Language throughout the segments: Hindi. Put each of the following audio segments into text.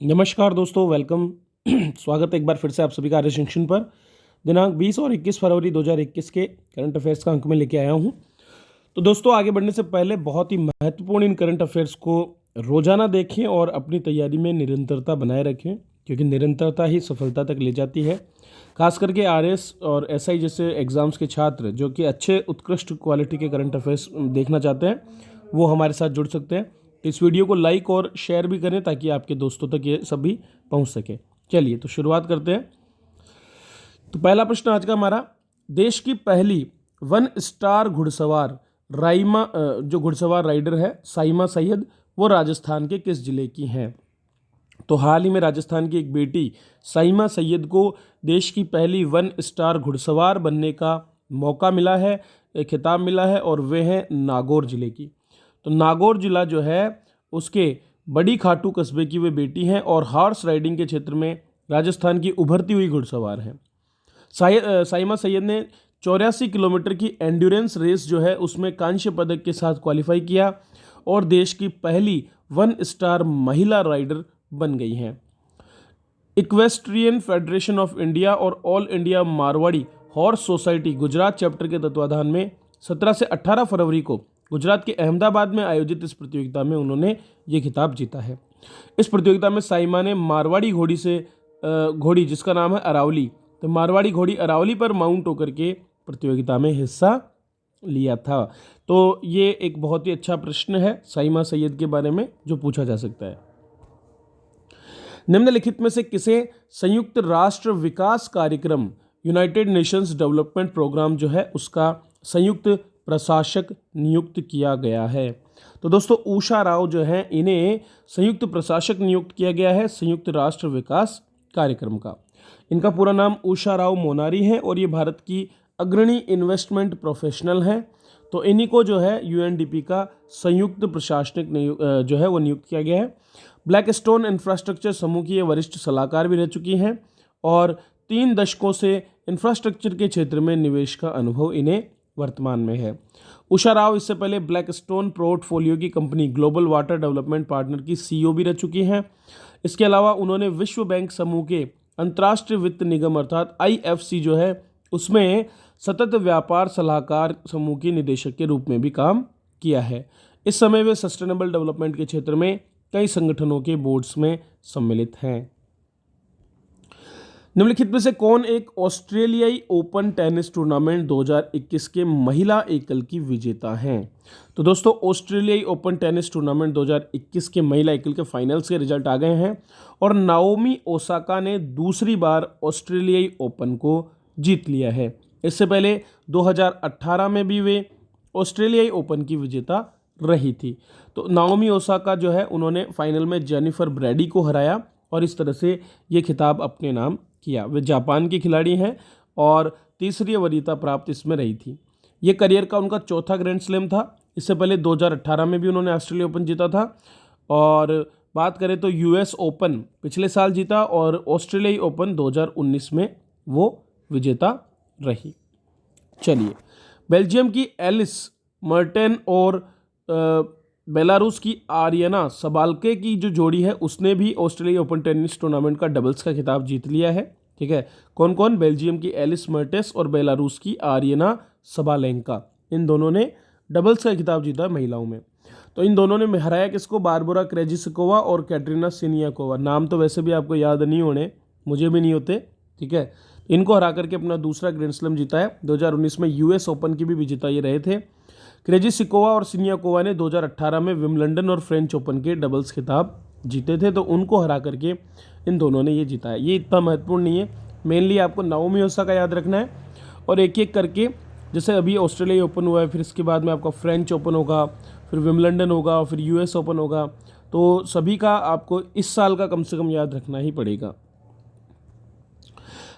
नमस्कार दोस्तों, वेलकम। स्वागत है एक बार फिर से आप सभी का आर्य जंक्शन पर। दिनांक 20 और 21 फरवरी 2021 के करंट अफेयर्स का अंक में लेके आया हूं। तो दोस्तों, आगे बढ़ने से पहले बहुत ही महत्वपूर्ण इन करंट अफेयर्स को रोजाना देखें और अपनी तैयारी में निरंतरता बनाए रखें, क्योंकि निरंतरता ही सफलता तक ले जाती है। खास करके आरएस और एसआई जैसे एग्जाम्स के छात्र जो कि अच्छे उत्कृष्ट क्वालिटी के करंट अफेयर्स देखना चाहते हैं, वो हमारे साथ जुड़ सकते हैं। इस वीडियो को लाइक और शेयर भी करें ताकि आपके दोस्तों तक ये सभी पहुंच सके। चलिए तो शुरुआत करते हैं। तो पहला प्रश्न आज का हमारा, देश की पहली 1 स्टार घुड़सवार जो घुड़सवार राइडर है साइमा सैयद, वो राजस्थान के किस जिले की हैं? तो हाल ही में राजस्थान की एक बेटी साइमा सैयद को देश की पहली 1 स्टार घुड़सवार बनने का मौका मिला है, खिताब मिला है, और वे हैं नागौर जिले की। तो नागौर जिला जो है उसके बड़ी खाटू कस्बे की वे बेटी हैं और हॉर्स राइडिंग के क्षेत्र में राजस्थान की उभरती हुई घुड़सवार हैं। साइमा सैयद ने 84 किलोमीटर की एंड्योरेंस रेस जो है उसमें कांस्य पदक के साथ क्वालिफाई किया और देश की पहली 1 स्टार महिला राइडर बन गई हैं। इक्वेस्ट्रियन फेडरेशन ऑफ इंडिया और all India Marwari horse society Gujarat chapter के तत्वाधान में 17 से 18 फरवरी को गुजरात के अहमदाबाद में आयोजित इस प्रतियोगिता में उन्होंने ये खिताब जीता है। इस प्रतियोगिता में साइमा ने मारवाड़ी घोड़ी जिसका नाम है अरावली, तो मारवाड़ी घोड़ी अरावली पर माउंट होकर के प्रतियोगिता में हिस्सा लिया था। तो ये एक बहुत ही अच्छा प्रश्न है साइमा सैयद के बारे में जो पूछा जा सकता है। निम्नलिखित में से किसे संयुक्त राष्ट्र विकास कार्यक्रम यूनाइटेड नेशंस डेवलपमेंट प्रोग्राम जो है उसका संयुक्त प्रशासक नियुक्त किया गया है? तो दोस्तों, उषा राव जो हैं इन्हें संयुक्त प्रशासक नियुक्त किया गया है संयुक्त राष्ट्र विकास कार्यक्रम का। इनका पूरा नाम उषा राव मोनारी है और ये भारत की अग्रणी इन्वेस्टमेंट प्रोफेशनल हैं। तो इन्हीं को जो है यूएनडीपी का संयुक्त प्रशासनिक जो है वो नियुक्त किया गया है। ब्लैक स्टोन इंफ्रास्ट्रक्चर समूह की ये वरिष्ठ सलाहकार भी रह चुकी हैं और 3 दशकों से इंफ्रास्ट्रक्चर के क्षेत्र में निवेश का अनुभव इन्हें वर्तमान में है। उषा राव इससे पहले ब्लैक स्टोन पोर्टफोलियो की company global water development partner की सीईओ भी रह चुकी हैं। इसके अलावा उन्होंने विश्व बैंक समूह के अंतर्राष्ट्रीय वित्त निगम अर्थात आईएफसी जो है उसमें सतत व्यापार सलाहकार समूह की निदेशक के रूप में भी काम किया है। इस समय वे सस्टेनेबल डेवलपमेंट के क्षेत्र में कई संगठनों के बोर्ड्स में सम्मिलित हैं। निम्नलिखित में से कौन एक ऑस्ट्रेलियाई ओपन टेनिस टूर्नामेंट 2021 के महिला एकल की विजेता हैं? तो दोस्तों, ऑस्ट्रेलियाई ओपन टेनिस टूर्नामेंट 2021 के महिला एकल के फाइनल्स के रिजल्ट आ गए हैं और नाओमी ओसाका ने दूसरी बार ऑस्ट्रेलियाई ओपन को जीत लिया है। इससे पहले 2018 में भी वे ऑस्ट्रेलियाई ओपन की विजेता रही थी। तो नाओमी ओसाका जो है उन्होंने फाइनल में जेनिफर ब्रैडी को हराया और इस तरह से ये खिताब अपने नाम किया। वे जापान की खिलाड़ी हैं और तीसरी वरीयता प्राप्त इसमें रही थी। ये करियर का उनका चौथा ग्रैंड स्लैम था। इससे पहले 2018 में भी उन्होंने ऑस्ट्रेलिया ओपन जीता था और बात करें तो यूएस ओपन पिछले साल जीता और ऑस्ट्रेलियाई ओपन 2019 में वो विजेता रही। चलिए, बेल्जियम की एलिस मर्टेन और बेलारूस की आर्यना सबाल्के की जो जोड़ी है उसने भी ऑस्ट्रेलिया ओपन टेनिस टूर्नामेंट का डबल्स का खिताब जीत लिया है। ठीक है, कौन कौन? बेल्जियम की एलिस मर्टेस और बेलारूस की आर्यना सबालेंका, इन दोनों ने डबल्स का खिताब जीता महिलाओं में। तो इन दोनों ने हराया किसको? बारबोरा क्रेजिस्कोवा और कैटरीना सिनियाकोवा। नाम तो वैसे भी आपको याद नहीं होने, मुझे भी नहीं होते। ठीक है, इनको हरा करके अपना दूसरा ग्रैंड स्लैम जीता है। 2019 में यूएस ओपन की भी विजेता ये रहे थे। क्रेजिस्कोवा और सिनियाकोवा ने 2018 में विम्बलडन और फ्रेंच ओपन के डबल्स खिताब जीते थे, तो उनको हरा करके इन दोनों ने ये जीता है। ये इतना महत्वपूर्ण नहीं है, मेनली आपको नाओमी ओसाका याद रखना है और एक एक करके, जैसे अभी ऑस्ट्रेलिया ओपन हुआ है, फिर इसके बाद में आपका फ्रेंच ओपन होगा, फिर विम्बलडन होगा, फिर यूएस ओपन होगा, तो सभी का आपको इस साल का कम से कम याद रखना ही पड़ेगा।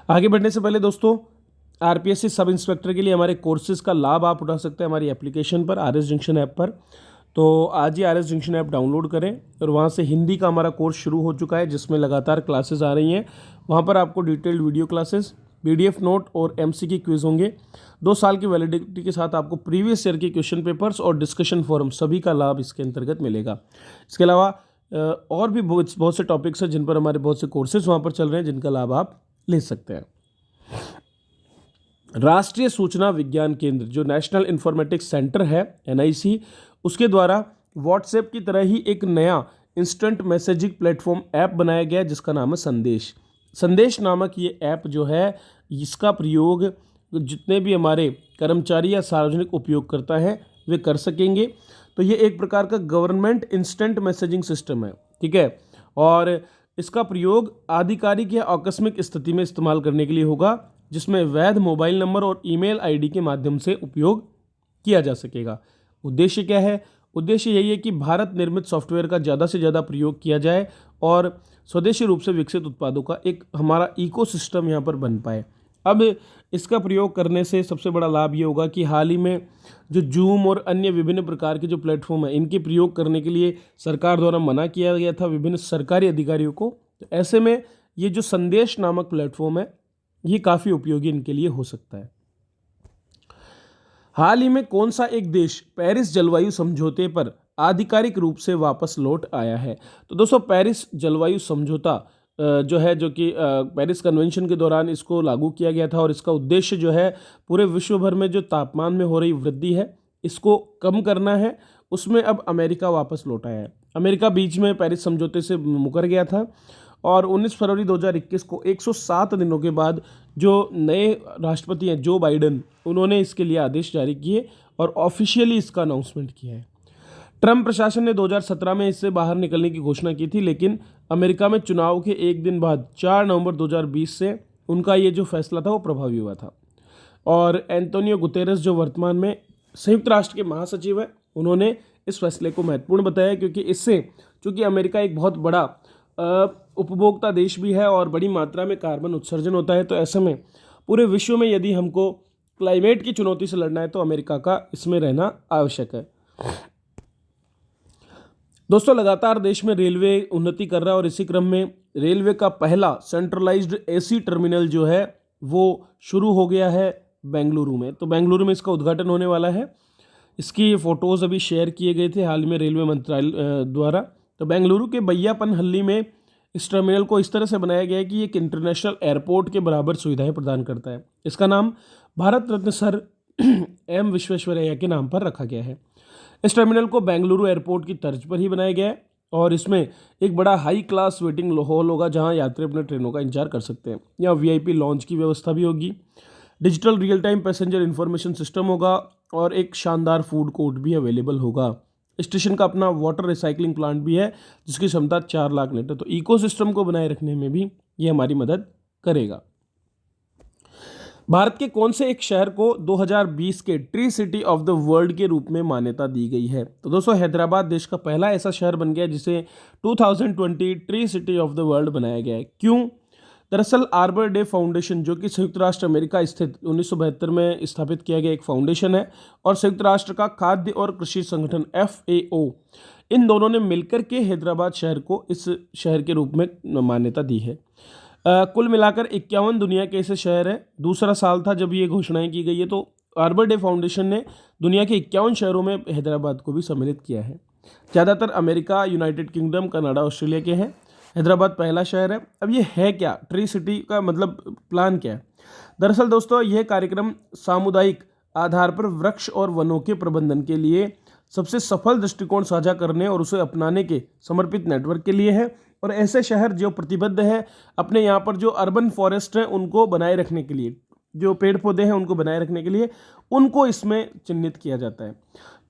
आगे बढ़ने से पहले दोस्तों, आरपीएससी सब इंस्पेक्टर के लिए हमारे कोर्सेज का लाभ आप उठा सकते हैं हमारी एप्लीकेशन पर, आरएस जंक्शन ऐप पर। तो आज ही आरएस जंक्शन ऐप डाउनलोड करें और वहाँ से हिंदी का हमारा कोर्स शुरू हो चुका है जिसमें लगातार क्लासेस आ रही हैं। वहाँ पर आपको detailed video classes, PDF note और एमसीक्यू क्विज होंगे। 2 साल की वैलिडिटी के साथ आपको प्रीवियस ईयर के क्वेश्चन पेपर्स और डिस्कशन फोरम सभी का लाभ इसके अंतर्गत मिलेगा। इसके अलावा और भी बहुत से टॉपिक्स हैं जिन पर हमारे बहुत से कोर्सेज वहाँ पर चल रहे हैं, जिनका लाभ आप ले सकते हैं। राष्ट्रीय सूचना विज्ञान केंद्र जो नेशनल इंफॉर्मेटिक्स सेंटर है NIC, उसके द्वारा व्हाट्सएप की तरह ही एक नया इंस्टेंट मैसेजिंग प्लेटफॉर्म ऐप बनाया गया है जिसका नाम है संदेश। संदेश नामक ये ऐप जो है, इसका प्रयोग जितने भी हमारे कर्मचारी या सार्वजनिक उपयोगकर्ता हैं वे कर सकेंगे। तो ये एक प्रकार का गवर्नमेंट इंस्टेंट मैसेजिंग सिस्टम है, ठीक है, और इसका प्रयोग आधिकारिक या आकस्मिक स्थिति में इस्तेमाल करने के लिए होगा, जिसमें वैध मोबाइल नंबर और ईमेल आईडी के माध्यम से उपयोग किया जा सकेगा। उद्देश्य क्या है? उद्देश्य यही है कि भारत निर्मित सॉफ्टवेयर का ज़्यादा से ज़्यादा प्रयोग किया जाए और स्वदेशी रूप से विकसित उत्पादों का एक हमारा इकोसिस्टम यहाँ पर बन पाए। अब इसका प्रयोग करने से सबसे बड़ा लाभ ये होगा कि हाल ही में जो जूम और अन्य विभिन्न प्रकार के जो प्लेटफॉर्म हैं, इनके प्रयोग करने के लिए सरकार द्वारा मना किया गया था विभिन्न सरकारी अधिकारियों को। तो ऐसे में ये जो संदेश नामक प्लेटफॉर्म है, ये काफ़ी उपयोगी इनके लिए हो सकता है। हाल ही में कौन सा एक देश पेरिस जलवायु समझौते पर आधिकारिक रूप से वापस लौट आया है? तो दोस्तों, पेरिस जलवायु समझौता जो है, जो कि पेरिस कन्वेंशन के दौरान इसको लागू किया गया था और इसका उद्देश्य जो है पूरे विश्व भर में जो तापमान में हो रही वृद्धि है इसको कम करना है। उसमें अब अमेरिका वापस लौट आया है। अमेरिका बीच में पेरिस समझौते से मुकर गया था और 19 फरवरी 2021 को 107 दिनों के बाद जो नए राष्ट्रपति हैं जो बाइडेन, उन्होंने इसके लिए आदेश जारी किए और ऑफिशियली इसका अनाउंसमेंट किया है। ट्रंप प्रशासन ने 2017 में इससे बाहर निकलने की घोषणा की थी, लेकिन अमेरिका में चुनाव के एक दिन बाद 4 नवंबर 2020 से उनका ये जो फैसला था वो प्रभावी हुआ था। और एंटोनियो गुतेरेस जो वर्तमान में संयुक्त राष्ट्र के महासचिव हैं, उन्होंने इस फैसले को महत्वपूर्ण बताया, क्योंकि इससे, चूँकि अमेरिका एक बहुत बड़ा उपभोक्ता देश भी है और बड़ी मात्रा में कार्बन उत्सर्जन होता है, तो ऐसे में पूरे विश्व में यदि हमको क्लाइमेट की चुनौती से लड़ना है तो अमेरिका का इसमें रहना आवश्यक है। दोस्तों, लगातार देश में रेलवे उन्नति कर रहा है और इसी क्रम में रेलवे का पहला सेंट्रलाइज्ड AC टर्मिनल जो है वो शुरू हो गया है बेंगलुरु में। तो बेंगलुरु में इसका उद्घाटन होने वाला है। इसकी फ़ोटोज़ अभी शेयर किए गए थे हाल में रेलवे मंत्रालय द्वारा। तो बेंगलुरु के बैयापनहल्ली में इस टर्मिनल को इस तरह से बनाया गया है कि एक इंटरनेशनल एयरपोर्ट के बराबर सुविधाएं प्रदान करता है। इसका नाम भारत रत्न सर M विश्वेश्वरैया के नाम पर रखा गया है। इस टर्मिनल को बेंगलुरु एयरपोर्ट की तर्ज पर ही बनाया गया है और इसमें एक बड़ा हाई क्लास वेटिंग हॉल होगा जहां यात्री अपने ट्रेनों का इंतजार कर सकते हैं। यहाँ VIP लॉन्च की व्यवस्था भी होगी, digital real time passenger information system होगा और एक शानदार फूड कोर्ट भी अवेलेबल होगा। स्टेशन का अपना वाटर रिसाइकलिंग प्लांट भी है जिसकी क्षमता 4 लाख लीटर। तो इकोसिस्टम को बनाए रखने में भी ये हमारी मदद करेगा। भारत के कौन से एक शहर को 2020 के tree city of the world के रूप में मान्यता दी गई है? तो दोस्तों, हैदराबाद देश का पहला ऐसा शहर बन गया जिसे 2020 tree city of the world बनाया गया है। क्यों? दरअसल आर्बर डे फाउंडेशन, जो कि संयुक्त राष्ट्र अमेरिका स्थित 1972 में स्थापित किया गया एक फाउंडेशन है, और संयुक्त राष्ट्र का खाद्य और कृषि संगठन FAO, इन दोनों ने मिलकर के हैदराबाद शहर को इस शहर के रूप में मान्यता दी है। कुल मिलाकर 51 दुनिया के ऐसे शहर हैं। दूसरा साल था जब ये घोषणाएं की गई है, तो आर्बर डे फाउंडेशन ने दुनिया के 51 शहरों में हैदराबाद को भी सम्मिलित किया है। ज़्यादातर America, United kingdom, Canada, Australia के हैं। हैदराबाद पहला शहर है। अब ये है क्या? ट्री सिटी का मतलब प्लान क्या है? दरअसल दोस्तों, यह कार्यक्रम सामुदायिक आधार पर वृक्ष और वनों के प्रबंधन के लिए सबसे सफल दृष्टिकोण साझा करने और उसे अपनाने के समर्पित नेटवर्क के लिए है। और ऐसे शहर जो प्रतिबद्ध है अपने यहाँ पर जो अर्बन फॉरेस्ट हैं उनको बनाए रखने के लिए, जो पेड़ पौधे हैं उनको बनाए रखने के लिए, उनको इसमें चिन्हित किया जाता है।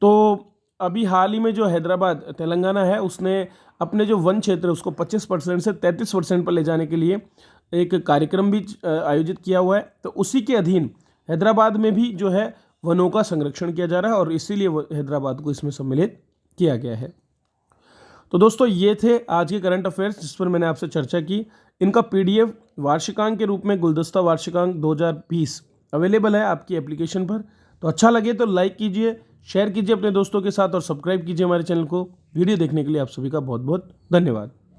तो अभी हाल ही में जो हैदराबाद तेलंगाना है, उसने अपने जो वन क्षेत्र है उसको 25% से 33% पर ले जाने के लिए एक कार्यक्रम भी आयोजित किया हुआ है। तो उसी के अधीन हैदराबाद में भी जो है वनों का संरक्षण किया जा रहा है और इसीलिए हैदराबाद को इसमें सम्मिलित किया गया है। तो दोस्तों, ये थे आज के करंट अफेयर्स जिस पर मैंने आपसे चर्चा की। इनका PDF वार्षिकांक के रूप में गुलदस्ता वार्षिकांक 2020 अवेलेबल है आपकी एप्लीकेशन पर। तो अच्छा लगे तो लाइक कीजिए, शेयर कीजिए अपने दोस्तों के साथ और सब्सक्राइब कीजिए हमारे चैनल को। वीडियो देखने के लिए आप सभी का बहुत बहुत धन्यवाद।